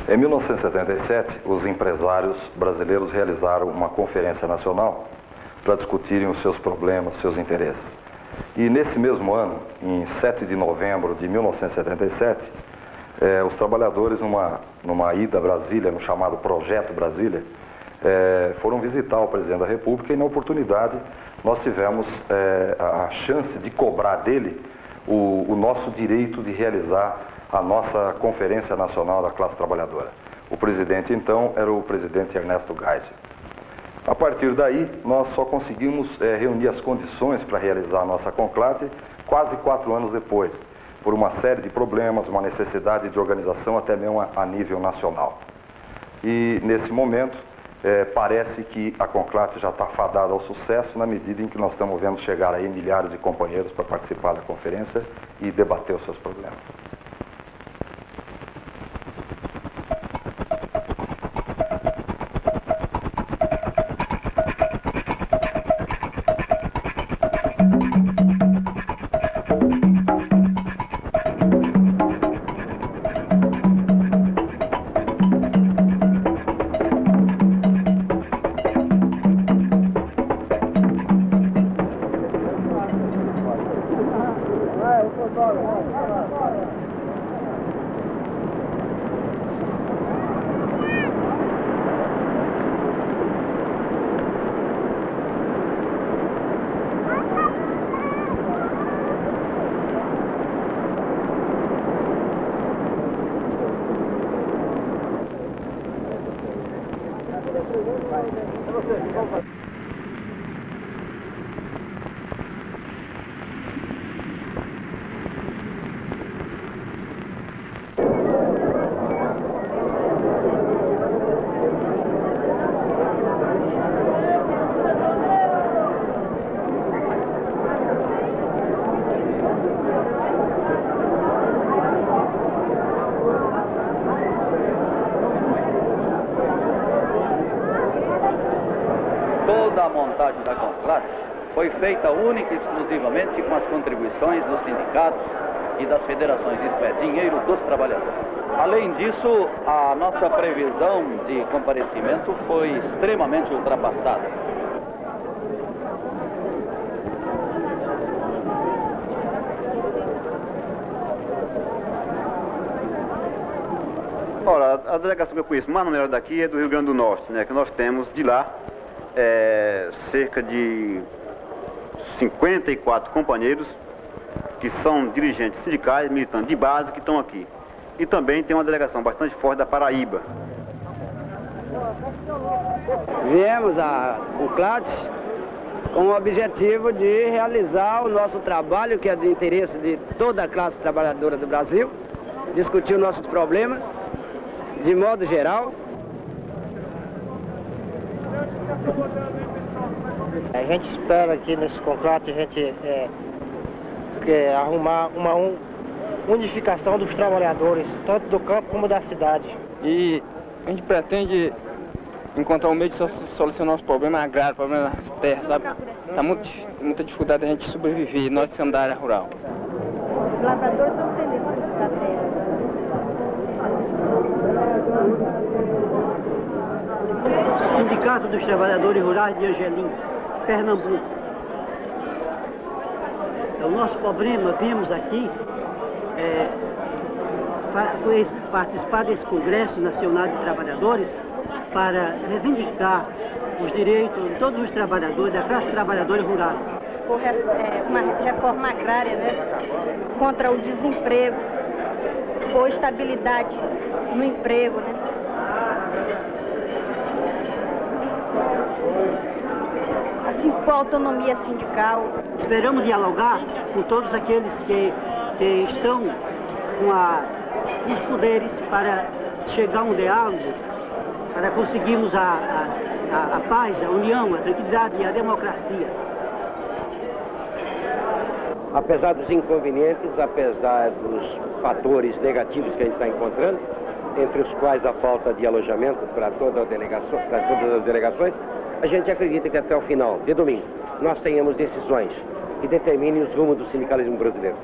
Em 1977, os empresários brasileiros realizaram uma conferência nacional para discutirem os seus problemas, seus interesses. E nesse mesmo ano, em 7 de novembro de 1977, os trabalhadores, numa ida a Brasília, no chamado Projeto Brasília, foram visitar o presidente da República e, na oportunidade, nós tivemos a chance de cobrar dele o nosso direito de realizar a nossa Conferência Nacional da Classe Trabalhadora. O presidente, então, era o presidente Ernesto Geisel. A partir daí, nós só conseguimos reunir as condições para realizar a nossa conclave quase 4 anos depois, por uma série de problemas, uma necessidade de organização até mesmo a nível nacional. E, nesse momento, parece que a conclave já está fadada ao sucesso, na medida em que nós estamos vendo chegar aí milhares de companheiros para participar da conferência e debater os seus problemas. A montagem da conclave foi feita única e exclusivamente com as contribuições dos sindicatos e das federações, isto é, dinheiro dos trabalhadores. Além disso, a nossa previsão de comparecimento foi extremamente ultrapassada. Ora, a delegação que eu conheço mais maneira daqui é do Rio Grande do Norte, né, que nós temos de lá cerca de 54 companheiros que são dirigentes sindicais, militantes de base que estão aqui. E também tem uma delegação bastante forte da Paraíba. Viemos a conclave com o objetivo de realizar o nosso trabalho, que é de interesse de toda a classe trabalhadora do Brasil, discutir os nossos problemas de modo geral. A gente espera que nesse conclave a gente arrumar uma unificação dos trabalhadores, tanto do campo como da cidade. E a gente pretende encontrar um meio de solucionar os problemas agrários, problemas das terras, sabe? Tá muita dificuldade a gente sobreviver, nós que somos da área rural. Os lavradores estão tendendo da terra. Sindicato dos Trabalhadores Rurais de Angelim, Pernambuco. O nosso problema, vimos aqui, participar desse Congresso Nacional de Trabalhadores para reivindicar os direitos de todos os trabalhadores, da classe trabalhadora rural. Uma reforma agrária, né? Contra o desemprego, ou estabilidade no emprego, né? Assim, com a autonomia sindical. Esperamos dialogar com todos aqueles que estão com os poderes para chegar a um diálogo, para conseguirmos a paz, a união, a tranquilidade e a democracia. Apesar dos inconvenientes, apesar dos fatores negativos que a gente está encontrando, entre os quais a falta de alojamento para todas as delegações, a gente acredita que até o final de domingo nós tenhamos decisões que determinem os rumos do sindicalismo brasileiro.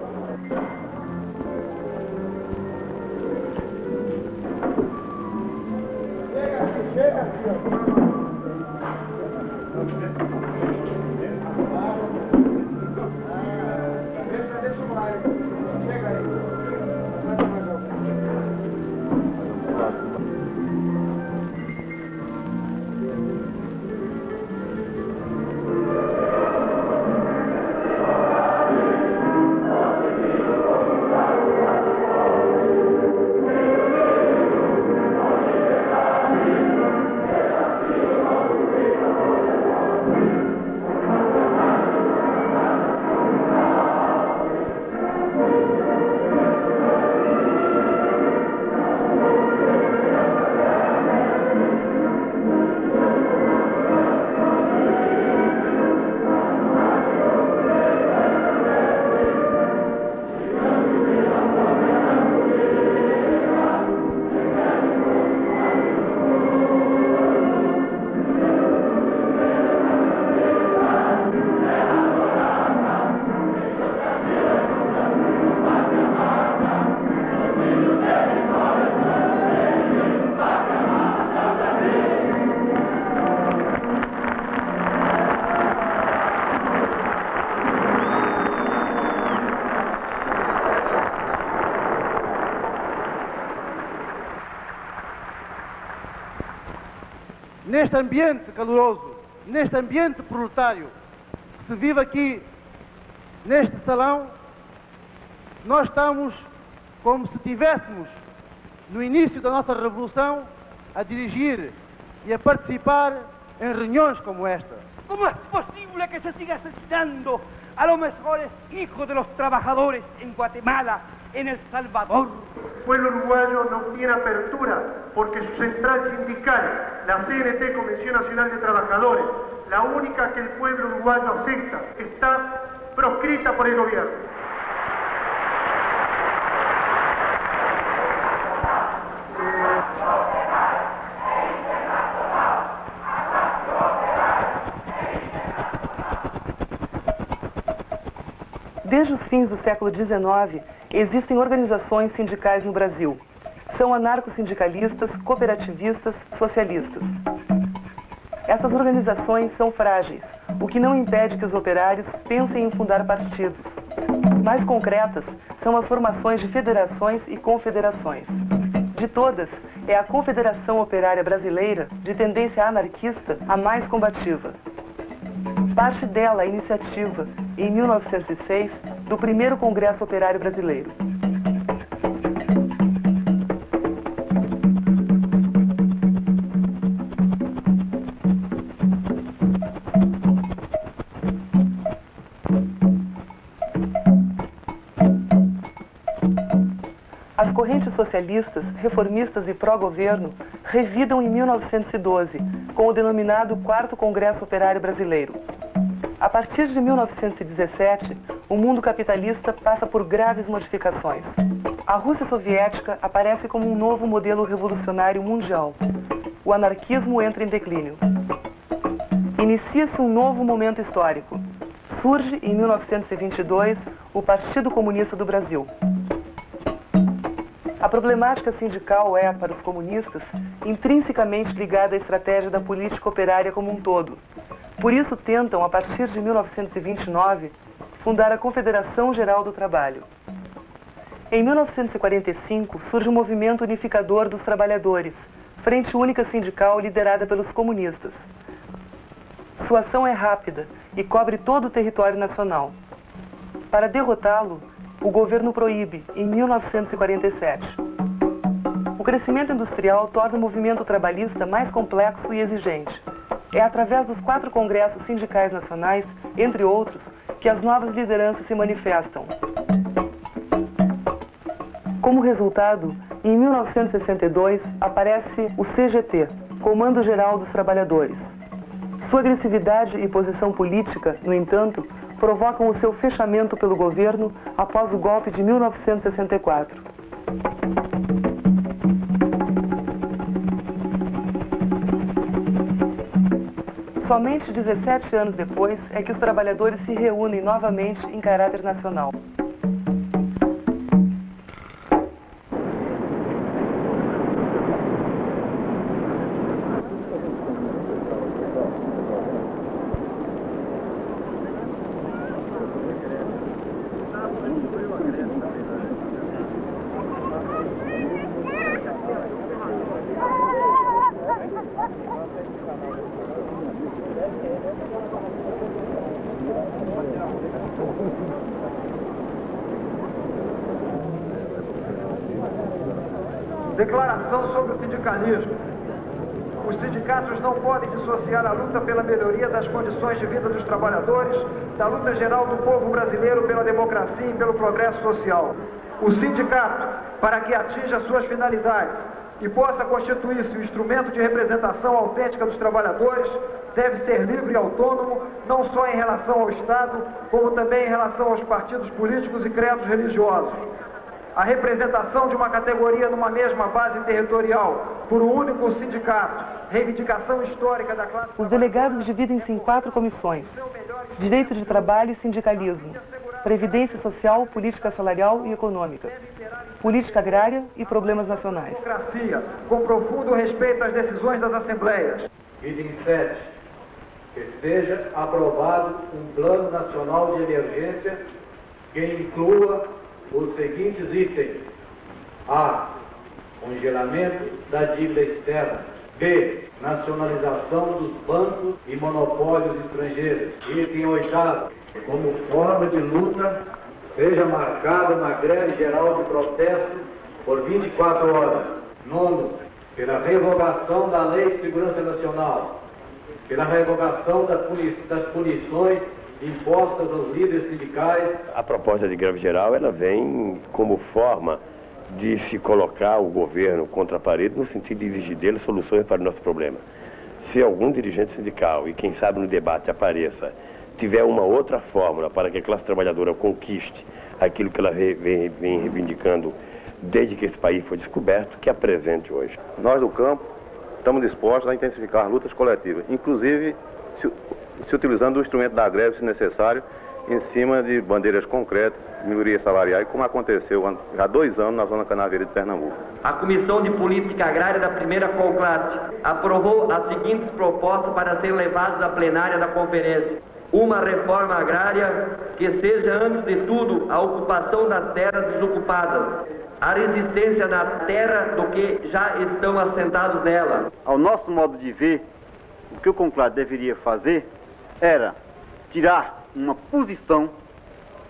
Neste ambiente caloroso, neste ambiente proletário que se vive aqui neste salão, nós estamos como se estivéssemos no início da nossa revolução a dirigir e a participar em reuniões como esta. ¿Cómo es posible que se siga asesinando a los mejores hijos de los trabajadores en Guatemala, en El Salvador? El pueblo uruguayo no tiene apertura porque su central sindical, la CNT, Convención Nacional de Trabajadores, la única que el pueblo uruguayo acepta, está proscrita por el gobierno. Desde os fins do século XIX, existem organizações sindicais no Brasil. São anarcossindicalistas, cooperativistas, socialistas. Essas organizações são frágeis, o que não impede que os operários pensem em fundar partidos. Mais concretas são as formações de federações e confederações. De todas, é a Confederação Operária Brasileira, de tendência anarquista, a mais combativa. Parte dela a iniciativa, em 1906, do primeiro Congresso Operário Brasileiro. As correntes socialistas, reformistas e pró-governo revidam em 1912, com o denominado Quarto Congresso Operário Brasileiro. A partir de 1917, o mundo capitalista passa por graves modificações. A Rússia soviética aparece como um novo modelo revolucionário mundial. O anarquismo entra em declínio. Inicia-se um novo momento histórico. Surge, em 1922, o Partido Comunista do Brasil. A problemática sindical é, para os comunistas, intrinsecamente ligada à estratégia da política operária como um todo. Por isso tentam, a partir de 1929, fundar a Confederação Geral do Trabalho. Em 1945, surge o Movimento Unificador dos Trabalhadores, frente única sindical liderada pelos comunistas. Sua ação é rápida e cobre todo o território nacional. Para derrotá-lo, o governo proíbe, em 1947. O crescimento industrial torna o movimento trabalhista mais complexo e exigente. É através dos 4 congressos sindicais nacionais, entre outros, que as novas lideranças se manifestam. Como resultado, em 1962, aparece o CGT, Comando Geral dos Trabalhadores. Sua agressividade e posição política, no entanto, provocam o seu fechamento pelo governo após o golpe de 1964. Somente 17 anos depois é que os trabalhadores se reúnem novamente em caráter nacional. Declaração sobre o sindicalismo. Os sindicatos não podem dissociar a luta pela melhoria das condições de vida dos trabalhadores da luta geral do povo brasileiro pela democracia e pelo progresso social. O sindicato, para que atinja suas finalidades e possa constituir-se um instrumento de representação autêntica dos trabalhadores, deve ser livre e autônomo, não só em relação ao Estado, como também em relação aos partidos políticos e credos religiosos. A representação de uma categoria numa mesma base territorial por um único sindicato, reivindicação histórica da classe... Os delegados dividem-se em 4 comissões: Direito de Trabalho e Sindicalismo, Previdência Social, Política Salarial e Econômica, Política Agrária e Problemas Nacionais. Democracia, com profundo respeito às decisões das assembleias. Item 7. Que seja aprovado um Plano Nacional de Emergência que inclua os seguintes itens: A. Congelamento da dívida externa. B. Nacionalização dos bancos e monopólios estrangeiros. Item 8º. Como forma de luta, seja marcada uma greve geral de protesto por 24 horas. 9º. Pela revogação da Lei de Segurança Nacional. Pela revogação das punições impostas aos líderes sindicais. A proposta de greve geral, ela vem como forma de se colocar o governo contra a parede no sentido de exigir dele soluções para o nosso problema. Se algum dirigente sindical, e quem sabe no debate apareça, tiver uma outra fórmula para que a classe trabalhadora conquiste aquilo que ela vem reivindicando desde que esse país foi descoberto, que apresente hoje. Nós do campo estamos dispostos a intensificar lutas coletivas, inclusive se utilizando o instrumento da greve, se necessário, em cima de bandeiras concretas, melhorias salariais, como aconteceu há 2 anos na Zona Canavieira de Pernambuco. A Comissão de Política Agrária da primeira CONCLAT aprovou as seguintes propostas para serem levadas à plenária da conferência. Uma reforma agrária que seja, antes de tudo, a ocupação das terras desocupadas, a resistência na terra do que já estão assentados nela. Ao nosso modo de ver, o que o CONCLAT deveria fazer era tirar uma posição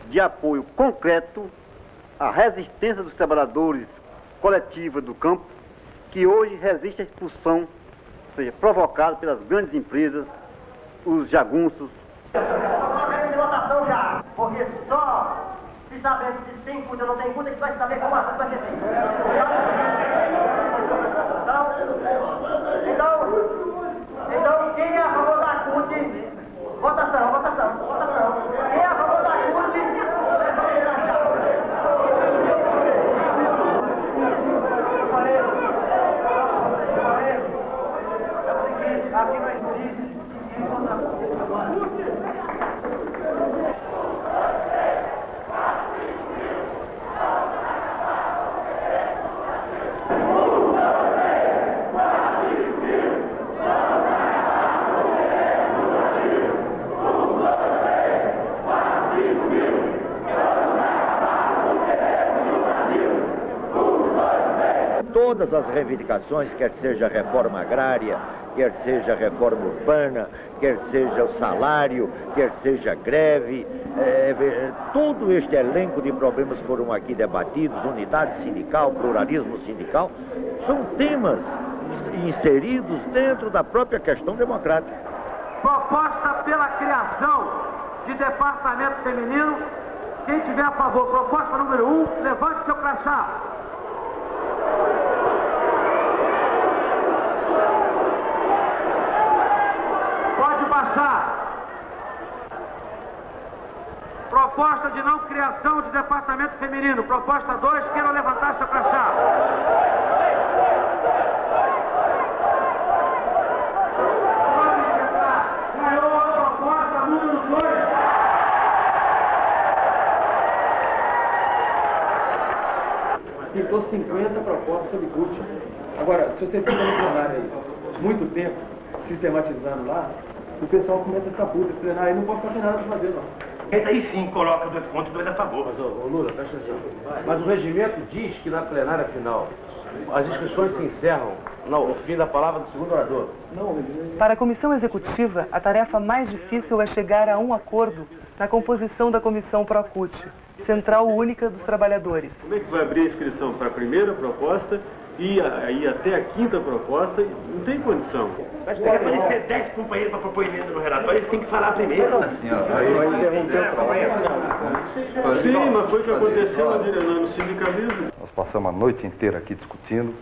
de apoio concreto à resistência dos trabalhadores coletiva do campo, que hoje resiste à expulsão, ou seja, provocada pelas grandes empresas, os jagunços. Votação já, porque só se saber se tem culto ou não tem culto, é que vai saber como a coisa vai ser feita. Então, quem é a favor da CUT? Votação. Quem é a favor da CUT? Aqui não existe. Todas as reivindicações, quer seja a reforma agrária, quer seja a reforma urbana, quer seja o salário, quer seja a greve, todo este elenco de problemas foram aqui debatidos, unidade sindical, pluralismo sindical, são temas inseridos dentro da própria questão democrática. Proposta pela criação de departamento feminino. Quem tiver a favor, proposta número 1, levante seu crachá. Pode baixar. Proposta de não criação de departamento feminino. Proposta 2, queiram levantar seu crachá. Ganhou a proposta número 2. Pintou 50 propostas sobre CUT. Agora, se você fica no plenário aí muito tempo, sistematizando lá, o pessoal começa a ficar puto. Esse plenário aí não pode fazer nada para fazer, não. Aí sim coloca 2 contra e 2 a favor. Mas, Lula, presta atenção. Mas o regimento diz que na plenária final as inscrições se encerram no fim da palavra do segundo orador. Para a comissão executiva, a tarefa mais difícil é chegar a um acordo na composição da comissão PROCUT, Central Única dos Trabalhadores. Como é que vai abrir a inscrição para a primeira proposta ir até a quinta proposta, não tem condição. Mas tem que aparecer 10 companheiros para propor emenda no relatório, eles têm que falar primeiro. Aí vai interromper o trabalho. Sim, mas foi o que aconteceu no sindicalismo. Nós passamos a noite inteira aqui discutindo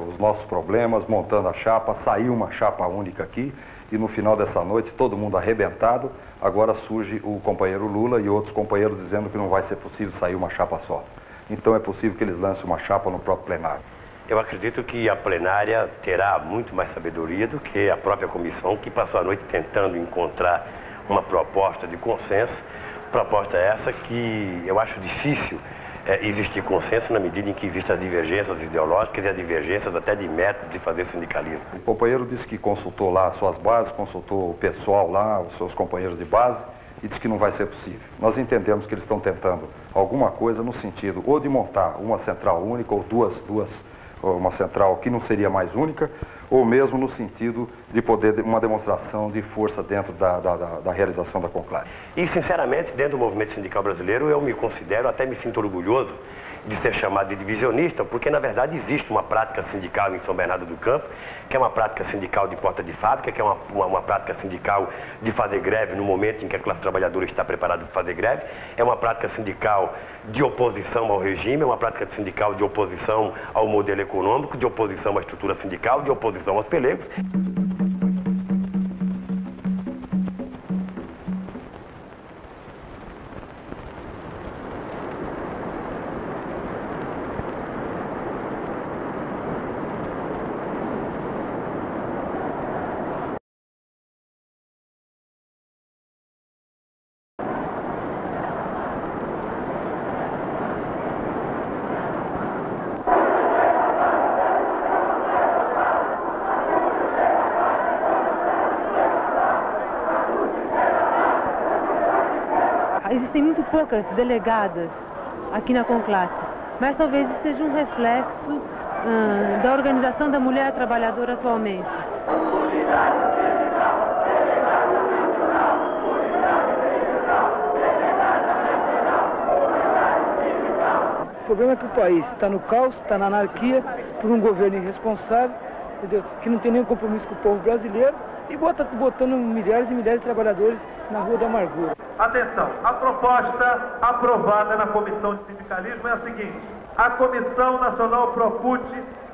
os nossos problemas, montando a chapa, saiu uma chapa única aqui e no final dessa noite, todo mundo arrebentado, agora surge o companheiro Lula e outros companheiros dizendo que não vai ser possível sair uma chapa só. Então é possível que eles lancem uma chapa no próprio plenário. Eu acredito que a plenária terá muito mais sabedoria do que a própria comissão, que passou a noite tentando encontrar uma proposta de consenso. Proposta essa que eu acho difícil existir consenso na medida em que existem as divergências ideológicas e as divergências até de métodos de fazer sindicalismo. O companheiro disse que consultou lá as suas bases, consultou o pessoal lá, os seus companheiros de base, e disse que não vai ser possível. Nós entendemos que eles estão tentando alguma coisa no sentido ou de montar uma central única ou uma central que não seria mais única, ou mesmo no sentido de poder uma demonstração de força dentro da realização da Conclave. E, sinceramente, dentro do movimento sindical brasileiro, eu me considero, até me sinto orgulhoso de ser chamado de divisionista, porque, na verdade, existe uma prática sindical em São Bernardo do Campo, que é uma prática sindical de porta de fábrica, que é uma prática sindical de fazer greve no momento em que a classe trabalhadora está preparada para fazer greve, é uma prática sindical de oposição ao regime, é uma prática sindical de oposição ao modelo econômico, de oposição à estrutura sindical, de oposição aos pelegos. Existem muito poucas delegadas aqui na Conclave, mas talvez isso seja um reflexo da organização da mulher trabalhadora atualmente. O problema é que o país está no caos, está na anarquia, por um governo irresponsável, entendeu? Que não tem nenhum compromisso com o povo brasileiro e botando milhares e milhares de trabalhadores na rua da amargura. Atenção, a proposta aprovada na Comissão de Sindicalismo é a seguinte: a Comissão Nacional Profut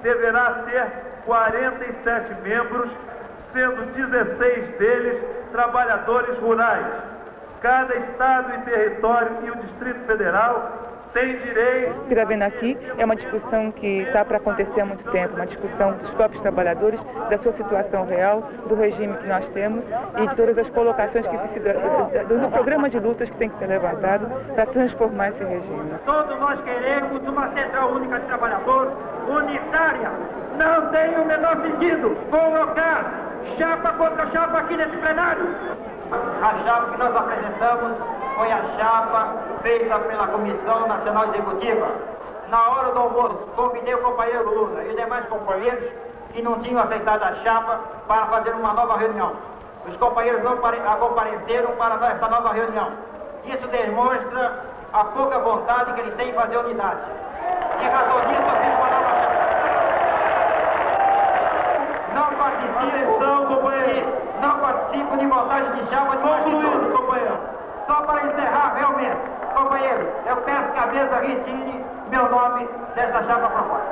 deverá ter 47 membros, sendo 16 deles trabalhadores rurais. Cada estado e território e o Distrito Federal tem direito... O que está vendo aqui é uma discussão que está para acontecer há muito tempo, uma discussão dos próprios trabalhadores, da sua situação real, do regime que nós temos e de todas as colocações que precisam, do programa de lutas que tem que ser levantado para transformar esse regime. Todos nós queremos uma central única de trabalhadores, unitária. Não tem o menor sentido colocar chapa contra chapa aqui nesse plenário. A chapa que nós apresentamos foi a chapa feita pela Comissão Nacional Executiva. Na hora do almoço, convidei o companheiro Lula e os demais companheiros que não tinham aceitado a chapa para fazer uma nova reunião. Os companheiros não compareceram para essa nova reunião. Isso demonstra a pouca vontade que eles têm em fazer unidade. Em razão disso, eu fiz uma nova chapa. Não participo de montagem de chapa de concluído, companheiro. Só para encerrar, realmente, companheiro, eu peço que a mesa retire meu nome dessa chapa proposta.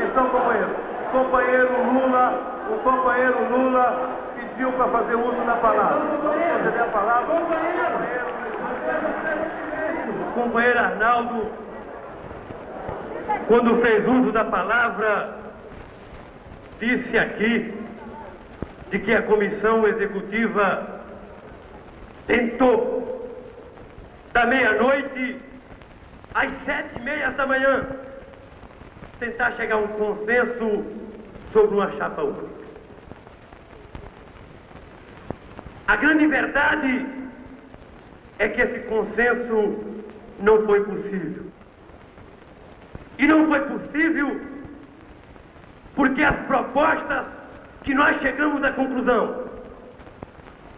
Então, o companheiro Lula pediu para fazer uso da palavra. Conceder a palavra. O companheiro Arnaldo, quando fez uso da palavra, disse aqui de que a comissão executiva tentou, da meia-noite às 7h30 da manhã, tentar chegar a um consenso sobre uma chapa única. A grande verdade é que esse consenso não foi possível. E não foi possível porque as propostas que nós chegamos à conclusão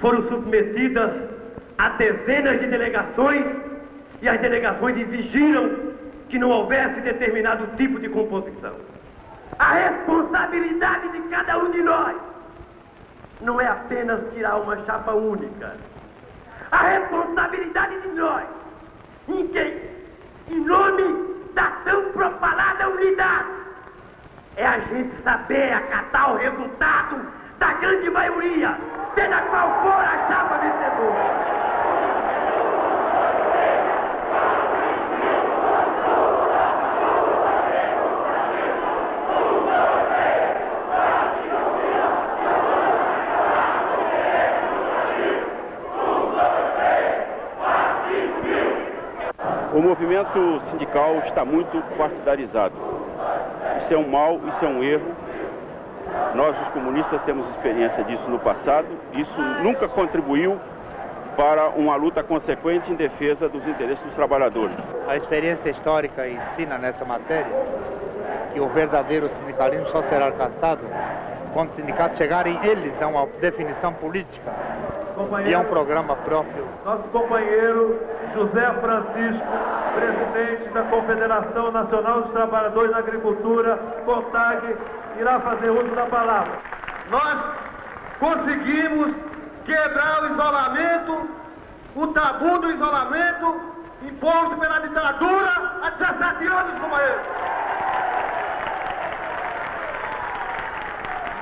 foram submetidas a dezenas de delegações e as delegações exigiram que não houvesse determinado tipo de composição. A responsabilidade de cada um de nós não é apenas tirar uma chapa única. A responsabilidade de nós, em nome da tão propalada unidade, é a gente saber acatar o resultado da grande maioria, seja qual for a chapa vencedora. O movimento sindical está muito partidarizado. Isso é um mal, isso é um erro. Nós, os comunistas, temos experiência disso no passado. Isso nunca contribuiu para uma luta consequente em defesa dos interesses dos trabalhadores. A experiência histórica ensina nessa matéria que o verdadeiro sindicalismo só será alcançado quando os sindicatos chegarem eles a uma definição política e a um programa próprio. Nosso companheiro José Francisco, presidente da Confederação Nacional dos Trabalhadores da Agricultura, CONTAG, irá fazer uso da palavra. Nós conseguimos quebrar o isolamento, o tabu do isolamento imposto pela ditadura há 17 anos, companheiros.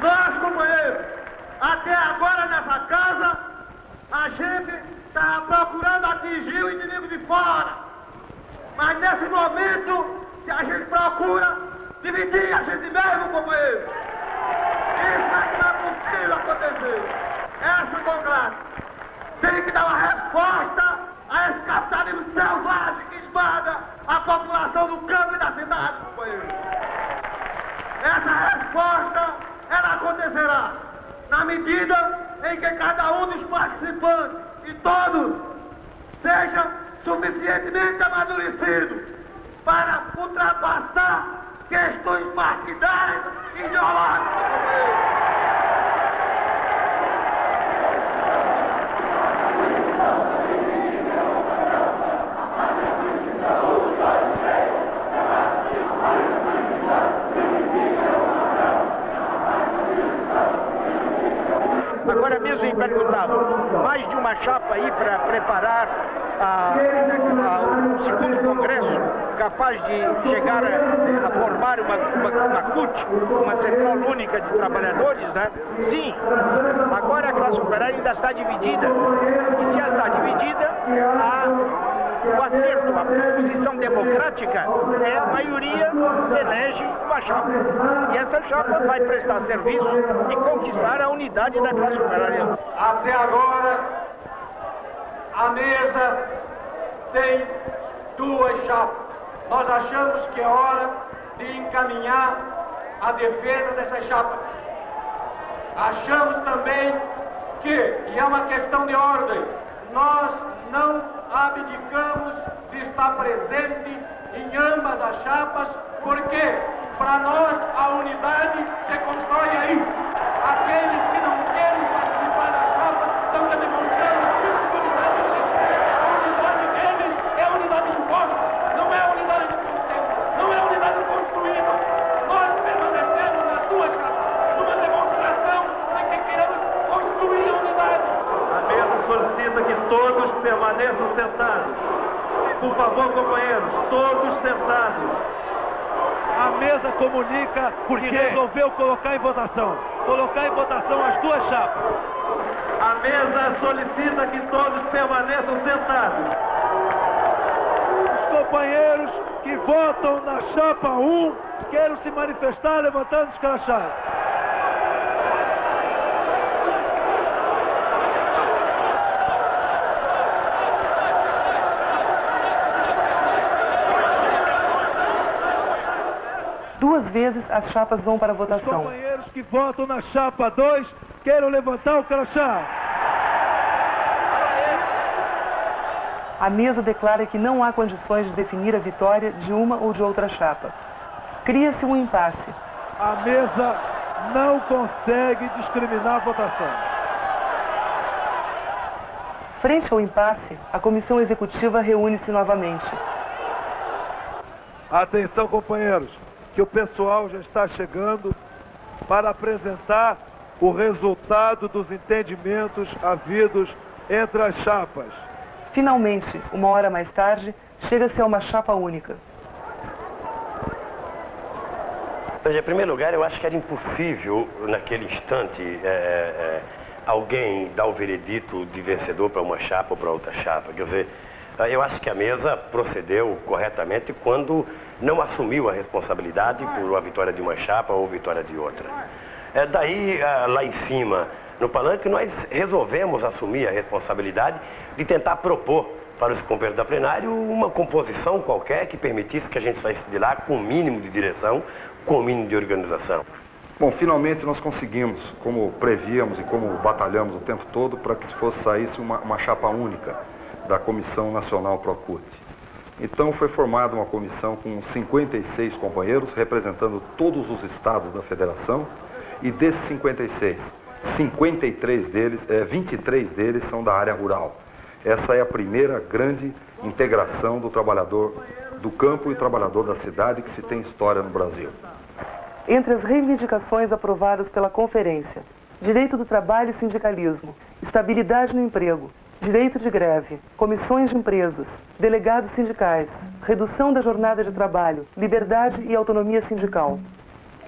Nós, companheiros, até agora nessa casa, a gente está procurando atingir o inimigo de fora. Mas nesse momento, se a gente procura dividir a gente mesmo, companheiro, isso é que não é possível acontecer. Essa democracia tem que dar uma resposta a esse capitalismo selvagem que esmaga a população do campo e da cidade, companheiro. Essa resposta, ela acontecerá na medida em que cada um dos participantes e todos seja suficientemente amadurecido para ultrapassar questões partidárias e ideológicas. Agora mesmo me perguntavam, mais de uma chapa aí para preparar o segundo congresso, capaz de chegar a formar uma CUT, uma Central Única de Trabalhadores, né? Sim, agora a classe operária ainda está dividida. E se ela está dividida, o acerto, a posição democrática é a maioria elege uma chapa. E essa chapa vai prestar serviço e conquistar a unidade da classe operária. Até agora, a mesa tem duas chapas. Nós achamos que é hora de encaminhar a defesa dessas chapas. Achamos também que, e é uma questão de ordem, nós não abdicamos de estar presente em ambas as chapas, porque para nós a unidade se constrói aí. Aqueles que não querem participar da chapa estão demonstrando a unidade deles. A unidade deles é a unidade imposta, não é a unidade de conceito, não é a unidade construída. Nós permanecemos nas duas chapas, numa demonstração de que queremos construir a unidade. A mesa solicita que todos permaneçam sentados. Por favor, companheiros, todos sentados. A mesa comunica que resolveu colocar em votação as duas chapas. A mesa solicita que todos permaneçam sentados. Os companheiros que votam na chapa 1 querem se manifestar levantando os crachás. Duas vezes as chapas vão para a votação. Os companheiros que votam na chapa 2 querem levantar o crachá. A mesa declara que não há condições de definir a vitória de uma ou de outra chapa. Cria-se um impasse. A mesa não consegue discriminar a votação. Frente ao impasse, a comissão executiva reúne-se novamente. Atenção, companheiros, que o pessoal já está chegando para apresentar o resultado dos entendimentos havidos entre as chapas. Finalmente, uma hora mais tarde, chega-se a uma chapa única. Em primeiro lugar, eu acho que era impossível, naquele instante, alguém dar o veredito de vencedor para uma chapa ou para outra chapa. Quer dizer, eu acho que a mesa procedeu corretamente quando não assumiu a responsabilidade por a vitória de uma chapa ou vitória de outra. Daí, lá em cima, no palanque, nós resolvemos assumir a responsabilidade de tentar propor para os companheiros da plenária uma composição qualquer que permitisse que a gente saísse de lá com o mínimo de direção, com o mínimo de organização. Bom, finalmente nós conseguimos, como prevíamos e como batalhamos o tempo todo, para que saísse uma chapa única da Comissão Nacional Procute. Então foi formada uma comissão com 56 companheiros, representando todos os estados da federação, e desses 56, 23 deles são da área rural. Essa é a primeira grande integração do trabalhador do campo e trabalhador da cidade que se tem história no Brasil. Entre as reivindicações aprovadas pela conferência, direito do trabalho e sindicalismo, estabilidade no emprego, direito de greve, comissões de empresas, delegados sindicais, redução da jornada de trabalho, liberdade e autonomia sindical,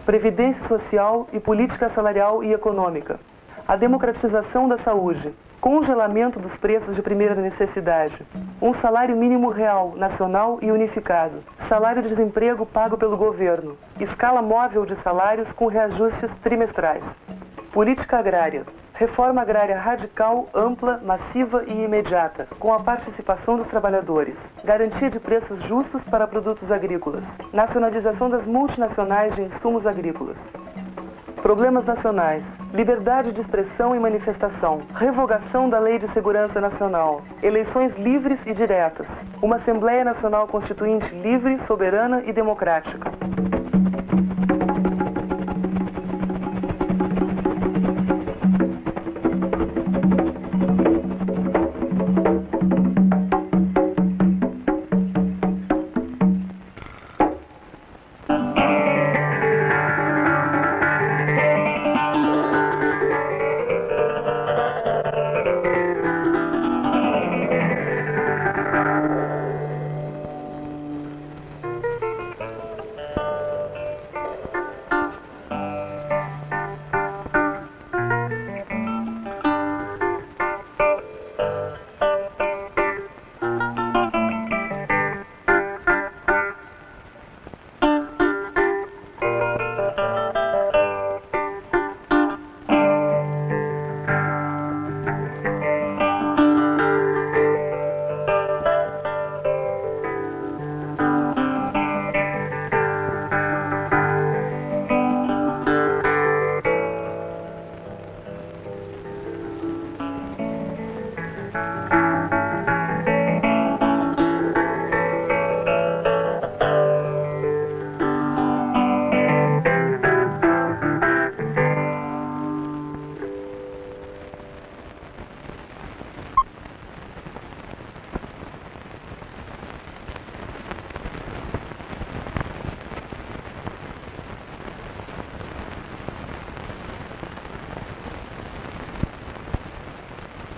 previdência social e política salarial e econômica, a democratização da saúde, congelamento dos preços de primeira necessidade, um salário mínimo real, nacional e unificado, salário de desemprego pago pelo governo, escala móvel de salários com reajustes trimestrais, política agrária, reforma agrária radical, ampla, massiva e imediata, com a participação dos trabalhadores, garantia de preços justos para produtos agrícolas, nacionalização das multinacionais de insumos agrícolas. Problemas nacionais, liberdade de expressão e manifestação, revogação da Lei de Segurança Nacional, eleições livres e diretas, uma Assembleia Nacional Constituinte livre, soberana e democrática.